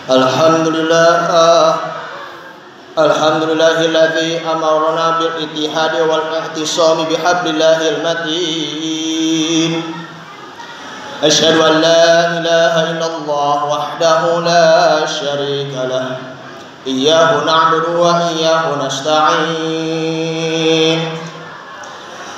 Alhamdulillahilladzi amarna bil ittihadi wal ihtisami bihablillahil matin. Asyhadu an la ilaha illallah wahdahu la syarika lah. Iyyahu na'budu wa iyyahu nasta'in.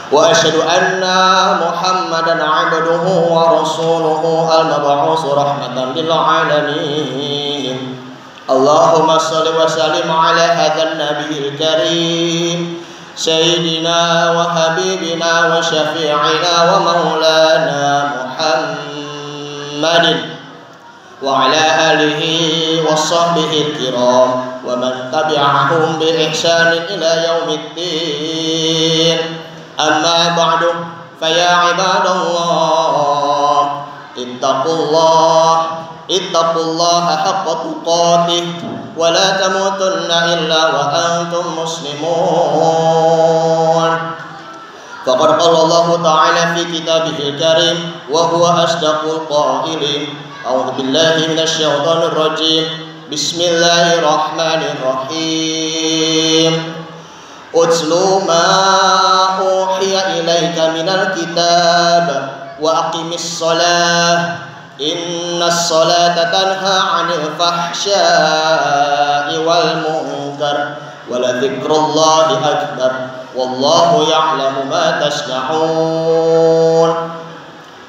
Wa asyhadu anna Muhammadan 'abduhu wa rasuluhu al-mab'uts rahmatan lil 'alamin. Allahumma shalli wa sallim 'ala hadzal nabiyil karim sayyidina wa habibina wa syafi'ina wa maulana Muhammadin wa 'ala alihi wa sahbihi al-kiram wa man tabi'ahum bi ihsanin ila yaumiddin. Amma ba'du, faya ibadallah, ittaqullaha haqqa tuqatih wa la tamutunna illa wa antum muslimun. Faqad qala Allah ta'ala fi kitabihil karim wa huwa asdaqul qailin. A'udzu billahi minasyaitonir rajim. Bismillahirrahmanirrahim. Utslu ma uhiya ilaika minal kitab wa aqimis shalah innas salata tanha 'anil fahsya'i wal munkar wa la dzikrullahi akbar wallahu ya'lamu ma tasna'un.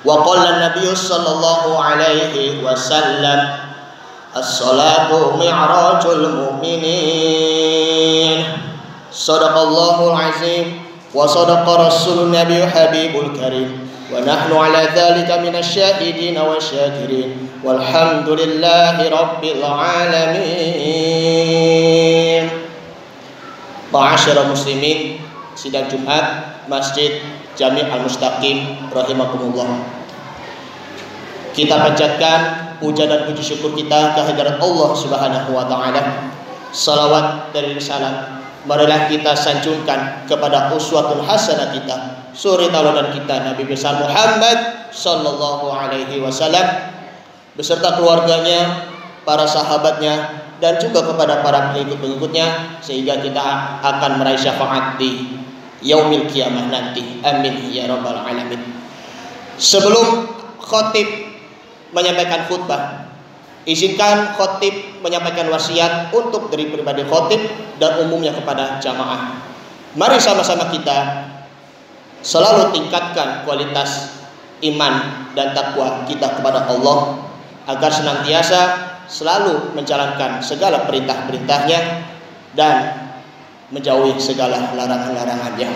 Wa qala an-nabiy sallallahu alaihi wasallam as-salatu mi'rajul mu'minin. Sadaqallahul azim wa sadaqa rasulun nabiyyu habibul karim wa nahnu ala dzalika minasyahidin wa syakirin walhamdulillahi rabbil alamin. Ma'asyiral muslimin, sidang Jumat Masjid Jami' Al-Mustaqim rahimakumullah. Kita panjatkan puja dan puji syukur kita kehadirat Allah Subhanahu wa taala. Salawat dan salam marilah kita sanjungkan kepada uswatul hasanah kita, suri tauladan kita Nabi besar Muhammad sallallahu alaihi wasallam beserta keluarganya, para sahabatnya, dan juga kepada para pengikut-pengikutnya sehingga kita akan meraih syafaat di yaumil qiyamah nanti. Amin ya rabbal alamin. Sebelum khatib menyampaikan khutbah, izinkan khatib menyampaikan wasiat untuk dari pribadi khatib dan umumnya kepada jamaah. Mari sama-sama kita selalu tingkatkan kualitas iman dan takwa kita kepada Allah agar senantiasa selalu menjalankan segala perintah-perintahnya dan menjauhi segala larangan-larangannya.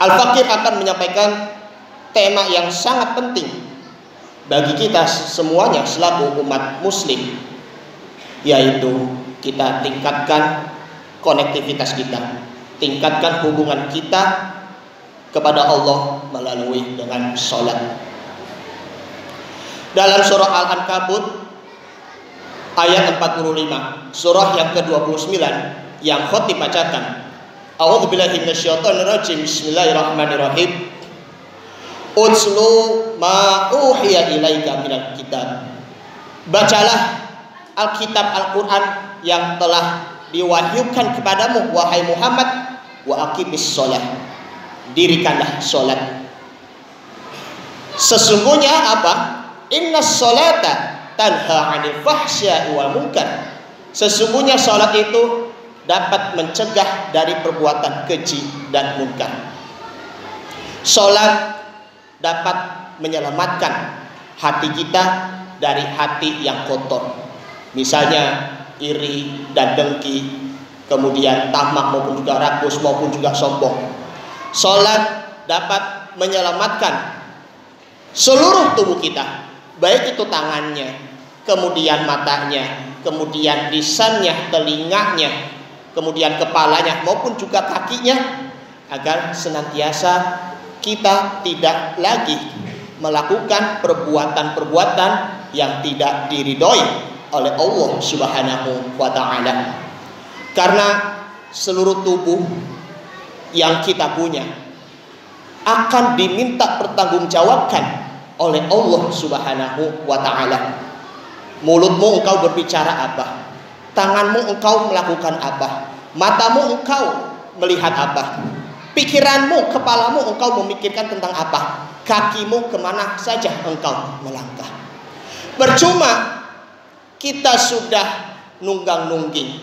Al-Fakir akan menyampaikan tema yang sangat penting bagi kita semuanya selaku umat muslim, yaitu kita tingkatkan konektivitas kita, tingkatkan hubungan kita kepada Allah melalui dengan sholat. Dalam surah Al-Ankabut ayat 45, surah yang ke-29 yang khatib bacakan, A'udzubillahi minasyaitonir rajim. Bismillahirrahmanirrahim. Utslu ma uhiya ilaika minal kitab. Bacalah Alkitab Al-Quran yang telah diwahyukan kepadamu wahai Muhammad, wa aqimis sholat, dirikanlah sholat. Sesungguhnya apa? Innas sholata tanha 'anil fahsya'i wal munkar. Sesungguhnya sholat itu dapat mencegah dari perbuatan keji dan munkar. Sholat dapat menyelamatkan hati kita dari hati yang kotor, misalnya iri dan dengki, kemudian tamak maupun juga rakus maupun juga sombong. Salat dapat menyelamatkan seluruh tubuh kita, baik itu tangannya, kemudian matanya, kemudian lisannya, telinganya, kemudian kepalanya maupun juga kakinya, agar senantiasa kita tidak lagi melakukan perbuatan-perbuatan yang tidak diridhoi oleh Allah Subhanahu wa taala. Karena seluruh tubuh yang kita punya akan diminta pertanggungjawabkan oleh Allah Subhanahu wa taala. Mulutmu engkau berbicara apa? Tanganmu engkau melakukan apa? Matamu engkau melihat apa? Pikiranmu, kepalamu engkau memikirkan tentang apa? Kakimu kemana saja engkau melangkah? Percuma kita sudah nunggang-nungging,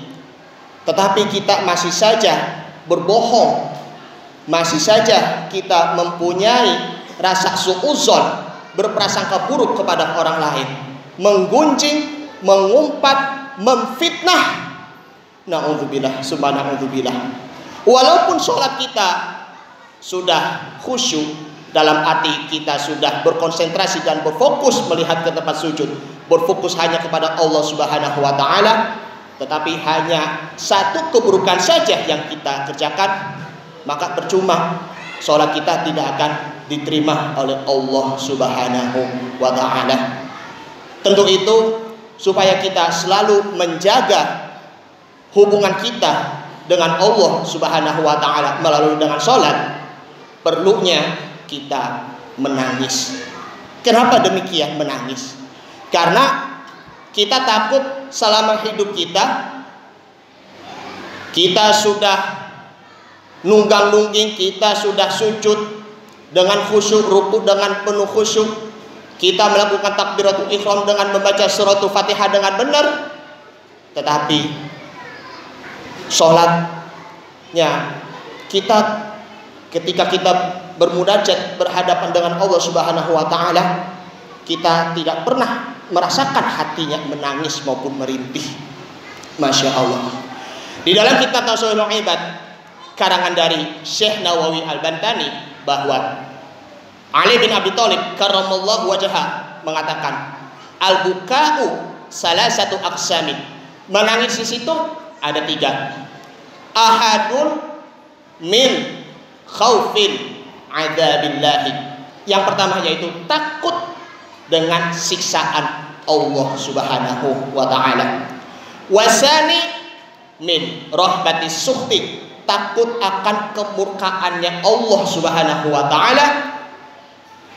tetapi kita masih saja berbohong, masih saja kita mempunyai rasa suudzon, berprasangka buruk kepada orang lain, menggunjing, mengumpat, memfitnah. Na'udzubillah, subhanallah. Walaupun sholat kita sudah khusyuk, dalam hati kita sudah berkonsentrasi dan berfokus melihat ke tempat sujud, berfokus hanya kepada Allah Subhanahu wa taala, tetapi hanya satu keburukan saja yang kita kerjakan, maka percuma sholat kita tidak akan diterima oleh Allah Subhanahu wa taala. Tentu itu, supaya kita selalu menjaga hubungan kita dengan Allah Subhanahu wa taala melalui dengan sholat, perlunya kita menangis. Kenapa demikian menangis? Karena kita takut selama hidup kita sudah nunggang-nungging, kita sudah sujud dengan khusyuk, ruku dengan penuh khusyuk, kita melakukan takbiratul ihram dengan membaca suratul Fatihah dengan benar, tetapi sholatnya kita ketika kita bermunajat berhadapan dengan Allah Subhanahu wa taala, kita tidak pernah merasakan hatinya menangis maupun merintih. Masya Allah. Di dalam kitab Tauhidul Ibad karangan dari Syekh Nawawi Al-Bantani, bahwa Ali bin Abi Thalib karramallahu wajhah mengatakan, al-buka'u salasatu aqsamin. Menangis di situ ada 3. Ahadun min khaufin adzabillahi. Yang pertama yaitu takut dengan siksaan Allah Subhanahu wa taala. Wasani min rahbatis sukhti, takut akan kemurkaannya Allah Subhanahu wa taala.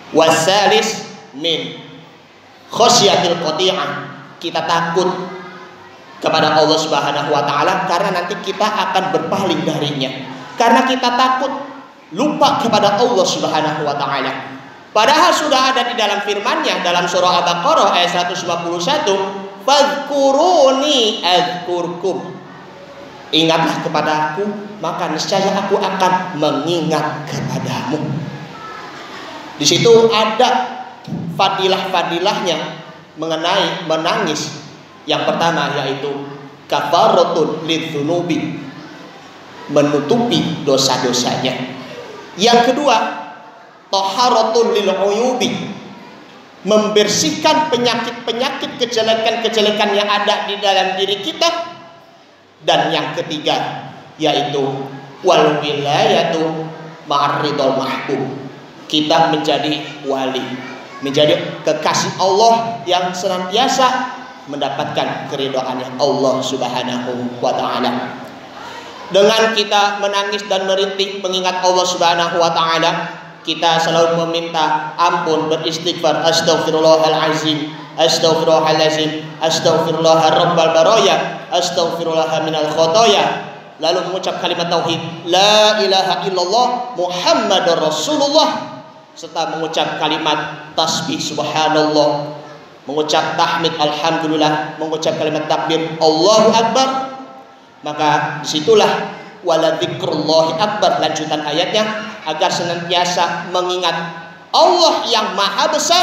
Wasalis min khasyatil qati'ah, kita takut kepada Allah Subhanahu wa taala karena nanti kita akan berpaling darinya, karena kita takut lupa kepada Allah Subhanahu wa taala. Padahal sudah ada di dalam firman-Nya dalam surah Al-Baqarah ayat 151, fadhkuruni adzkurkum. Ingatlah kepadaku, maka niscaya aku akan mengingat kepadamu. Di situ ada fadilah-fadilahnya mengenai menangis. Yang pertama yaitu kafaratun lidzunubi, menutupi dosa-dosanya. Yang kedua, taharatun lil uyubi, membersihkan penyakit-penyakit, kejelekan-kejelekan yang ada di dalam diri kita. Dan yang ketiga yaitu wal wilayatu ma'ridul mahbub, kita menjadi wali, menjadi kekasih Allah yang senantiasa mendapatkan keridhaannya Allah Subhanahu wa taala. Dengan kita menangis dan merintih mengingat Allah Subhanahu wa taala, kita selalu meminta ampun, beristighfar, astaghfirullahalazim, astaghfirullahalazim, astaghfirullah rabbal baraya, astaghfirullah minal khotoya. Lalu mengucap kalimat tauhid la ilaha illallah Muhammadur Rasulullah, serta mengucap kalimat tasbih subhanallah, mengucap tahmid alhamdulillah, mengucap kalimat takbir Allahu akbar. Maka disitulah wala dzikrullahi akbar, lanjutan ayatnya, agar senantiasa mengingat Allah yang maha besar,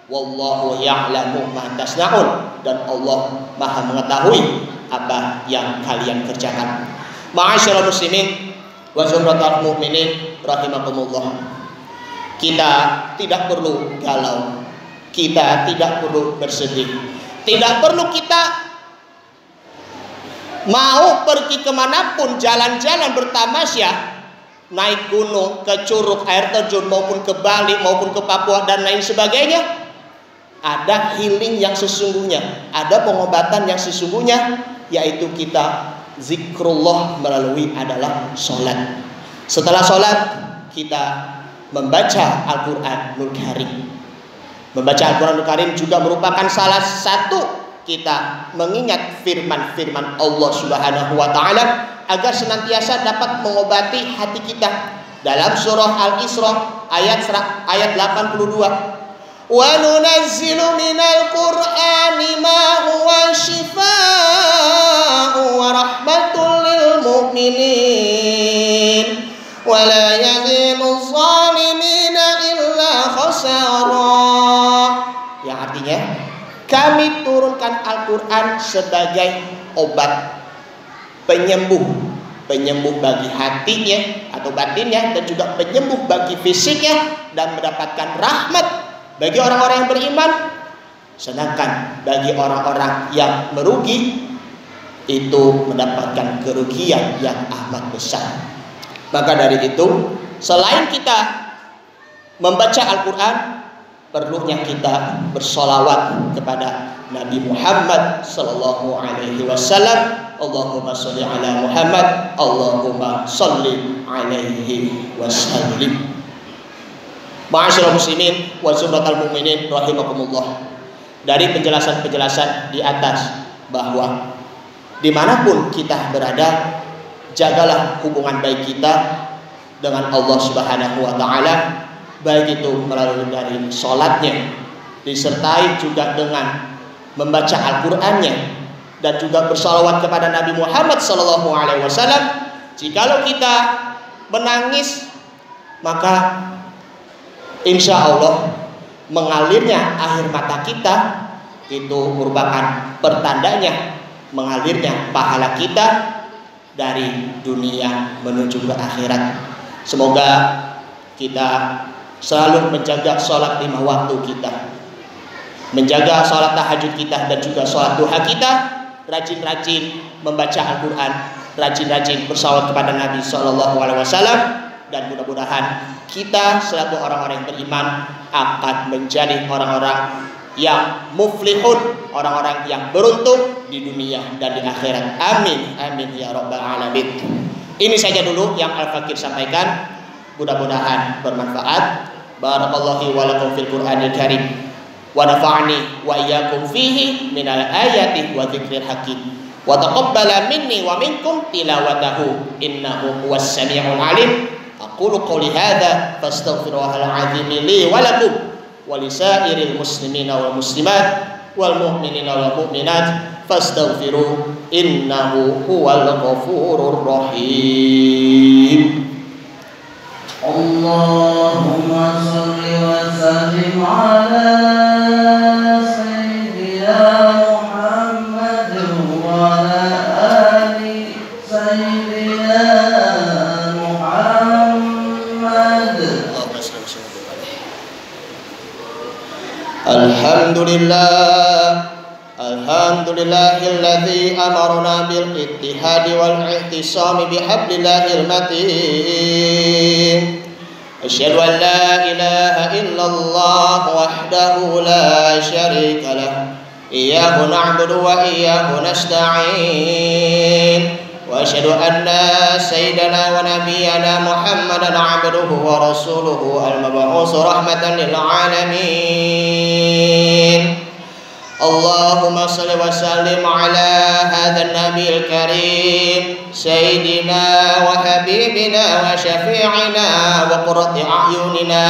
wallahu ya'lamu ma tasna'un, dan Allah maha mengetahui apa yang kalian kerjakan. Ma'asyiral muslimin wa zumratal mu'minin rahimakumullah. Kita tidak perlu galau, kita tidak perlu bersedih, tidak perlu kita mau pergi kemanapun, jalan-jalan bertamasya, naik gunung, ke curug, air terjun, maupun ke Bali, maupun ke Papua dan lain sebagainya. Ada healing yang sesungguhnya, ada pengobatan yang sesungguhnya, yaitu kita zikrullah melalui adalah sholat. Setelah sholat kita membaca Al-Quranul Karim. Membaca Al-Quranul Karim juga merupakan salah satu kita mengingat firman-firman Allah Subhanahu wa taala agar senantiasa dapat mengobati hati kita. Dalam surah Al-Isra ayat 82, wa nunazzilu minal qur'ani ma huwa shifaa'un wa rahmatul lil mu'minin wa la yazidu zalimina illa khasara. Yang artinya, kami turunkan Al-Quran sebagai obat, penyembuh bagi hatinya atau batinnya, dan juga penyembuh bagi fisiknya, dan mendapatkan rahmat bagi orang-orang yang beriman. Sedangkan bagi orang-orang yang merugi, itu mendapatkan kerugian yang amat besar. Maka dari itu, selain kita membaca Al-Quran, perlunya kita bersolawat kepada Nabi Muhammad sallallahu alaihi wasallam. Allahumma sholli ala Muhammad, Allahumma sholli alaihi wasallim. Ma'asyiral muslimin wa zumratal mu'minin rahimakumullah. Dari penjelasan-penjelasan di atas bahwa dimanapun kita berada, jagalah hubungan baik kita dengan Allah Subhanahu wa taala, baik itu melalui dari sholatnya, disertai juga dengan membaca Al-Qur'annya, dan juga bersalawat kepada Nabi Muhammad sallallahu alaihi wasallam. Jikalau kita menangis, maka insya Allah mengalirnya air mata kita itu merupakan pertandanya mengalirnya pahala kita dari dunia menuju ke akhirat. Semoga kita selalu menjaga sholat 5 waktu kita, menjaga sholat tahajud kita, dan juga sholat duha kita, rajin-rajin membaca Al-Quran, rajin-rajin bersalawat kepada Nabi SAW, dan mudah-mudahan kita selaku orang-orang yang beriman akan menjadi orang-orang yang muflihun, orang-orang yang beruntung di dunia dan di akhirat. Amin, amin ya rabbal alamin. Ini saja dulu yang Al-Fakir sampaikan, mudah-mudahan bermanfaat. Barakallahu wa lakum fil Qur'anil Karim, wa nafa'ani wa iyyakum fihi minal ayati wa dzikril hakim, wa taqabbala minni wa minkum tilawatahu innahu huwas samiul alim. Aqulu qawli hadza fastaghfirullahal azim li wa lakum wa lisairil muslimina wal muslimat wal mu'minina wal mu'minat fastaghfiru innahu huwal ghafurur rahim. Allahumma shalli wa sallim ala sayyidina Muhammad wa ala ali sayyidina Muhammad. Alhamdulillahilladzi amarna bil ittihadi wal ihtisami bihablillahil matin. Asyhadu an la ilaha illallah wahdahu la syarika lah. Iyyahu na'budu wa iyyahu nasta'in. Wa asyhadu anna sayyidana wa nabiyyana Muhammadan 'abduhu wa rasuluhu al-mab'uts rahmatan lil 'alamin. Allahumma salli wa sallim ala hadzal nabiyil karim sayyidina wa habibina wa syafi'ina wa qurrati a'yunina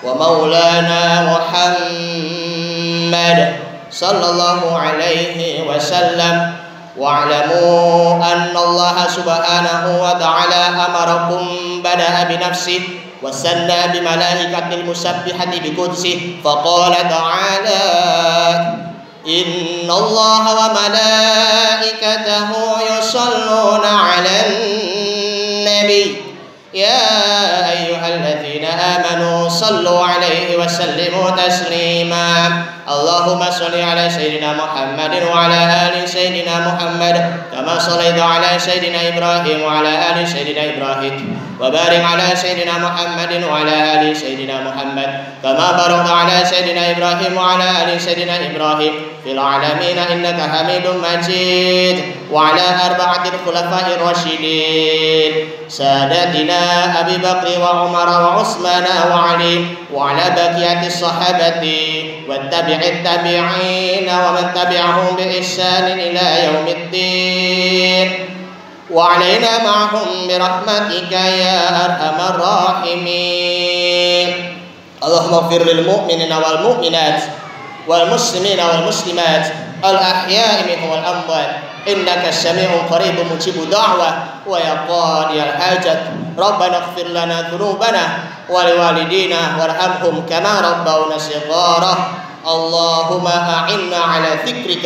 wa maulana Muhammad sallallahu alaihi wasallam. Wa'lamu anna Allah subhanahu wa ta'ala amarakum bada'a bi nafsihi wa sanna bi malaikatil musabbihati bi qudsihi faqala ta'ala inna Allah wa malaikatahu yusalluna 'alan nabi ya ayyuhalladzina amanu sallu 'alaihi wa sallimu taslima. Allahumma sholli ala sayyidina Muhammadin wa ala ali sayyidina Muhammad kama shallaita ala sayyidina Ibrahim wa ala ali sayyidina Ibrahim wa barik ala sayyidina Muhammadin wa ala ali sayyidina Muhammad kama barakta ala sayyidina Ibrahim wa ala ali sayyidina Ibrahim fil alamin innaka Hamidum Majid. Wa ala arba'atil khulafa'ir rasyidin sadatina Abi Bakr wa Umar wa Utsman wa Ali wa وعلى بقية الصحابة والتابع التابعين ومن تبعهم بإحسان إلى يوم الدين وعلينا معهم برحمتك يا أرحم الراحمين اللهم اغفر للمؤمنين والمؤمنات والمسلمين والمسلمات الأحياء منهم والأموات إنك السميع قريب مجيب دعوة ويا قاضي الحاجة ربنا اغفر لنا ذنوبنا ولوالدينا وارحمهم كما ربونا صغارا اللهم أعنا على ذكرك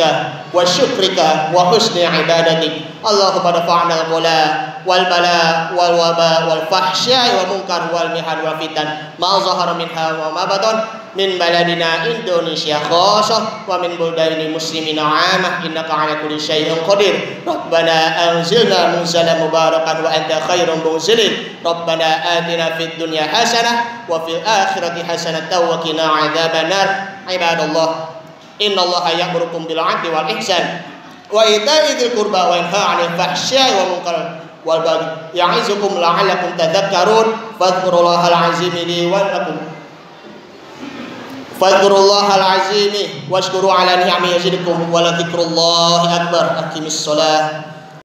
وشكرك وحسن عبادتك اللهم ارفعنا البلاء والبلاء والوباء والفحشاء والمنكر والمحن والفتن ما ظهر منها وما بطن من بلدنا إندونيسيا خاصة ومن بلدان المسلمين عامة إنك على كل شيء قدير ربنا أنزلنا منزلا مباركا وأنت خير منزلين ربنا آتنا في الدنيا حسنة وفي الآخرة حسنة وقنا عذاب النار عباد الله إن الله يأمركم بالعدل والإحسان وإيتاء ذي القربى وينهى عن الفحشاء والمنكر والبغي يعظكم لعلكم تذكرون فاذكروا الله العظيم لي ولكم فاذكروا الله العظيم واشكروا على نعمه يزدكم ولذكر الله أكبر أقم الصلاة